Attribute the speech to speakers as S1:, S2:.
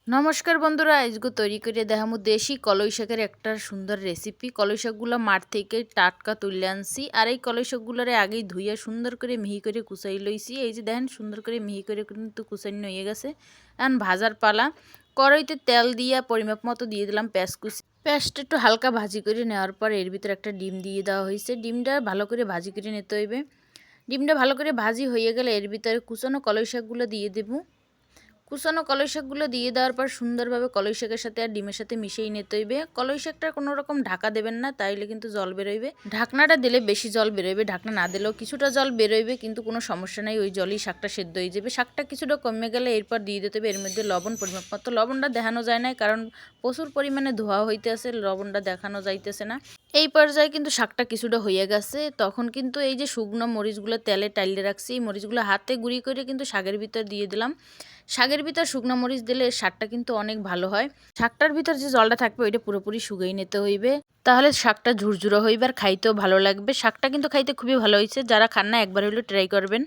S1: নমস্কার বন্ধুরা, আজকে তৈরি করে দেখামু দেশি কলই শাকের একটা সুন্দর রেসিপি। কলই শাকগুলো মাঠ থেকে টাটকা তুলে আনছি, আর এই কলই শাকগুলোরে আগেই ধুইয়া সুন্দর করে মিহি করে কুচাই লইছি। এই যে দেখেন সুন্দর করে মিহি করে কিন্তু কুচাইন হয়ে গেছে। এখন ভাজার পালা। কড়াইতে তেল দিয়া পরিমাপ মতো দিয়ে দিলাম পেঁয়াজ কুচি। পেঁয়াজটা একটু হালকা ভাজি করে নেওয়ার পর এর ভিতরে একটা ডিম দিয়ে দেওয়া হয়েছে। ডিমটা ভালো করে ভাজি করে নিতে হইবে। ডিমটা ভালো করে ভাজি হয়ে গেলে এর ভিতরে কুচানো কলই শাকগুলো দিয়ে দেবো। কুচানো কলই শাকগুলো দিয়ে দেওয়ার পর সুন্দরভাবে কলই শাকের সাথে আর ডিমের সাথে মিশিয়ে নিতে হইবে। কলই শাকটা কোনো রকম ঢাকা দেবেন না, তাইলে কিন্তু জল বেরোইবে। ঢাকনাটা দিলে বেশি জল বেরোইবে, ঢাকনা না দিলেও কিছুটা জল বেরোইবে, কিন্তু কোনো সমস্যা নাই, ওই জলই শাকটা সেদ্ধ হয়ে যাবে। শাকটা কিছুটা কমে গেলে এরপর দিয়ে দিতে হবে এর মধ্যে লবণ পরিমাপ মতো। লবণটা দেখানো যায় না, কারণ প্রচুর পরিমাণে ধোয়া হইতে আছে, লবণটা দেখানো যাইতেছে না। এই পর্যায়ে কিন্তু শাকটা কিছুটা হয়ে গেছে, তখন কিন্তু এই যে শুকনো মরিচগুলো তেলে টাইলে রাখছি, এই মরিচগুলো হাতে গুঁড়ি করে কিন্তু শাকের ভিতর দিয়ে দিলাম। শাকের ভিতর শুকনো মরিচ দিলে স্বাদটা কিন্তু অনেক ভালো হয়। শাকটার ভিতর যে জলটা থাকবে ওইটা পুরোপুরি শুকিয়ে নিতে হইবে, তাহলে শাকটা ঝুরঝুরো হইবে আর খাইতেও ভালো লাগবে। শাকটা কিন্তু খাইতে খুবই ভালো হয়েছে, যারা খান না একবার হইলেও ট্রাই করবেন।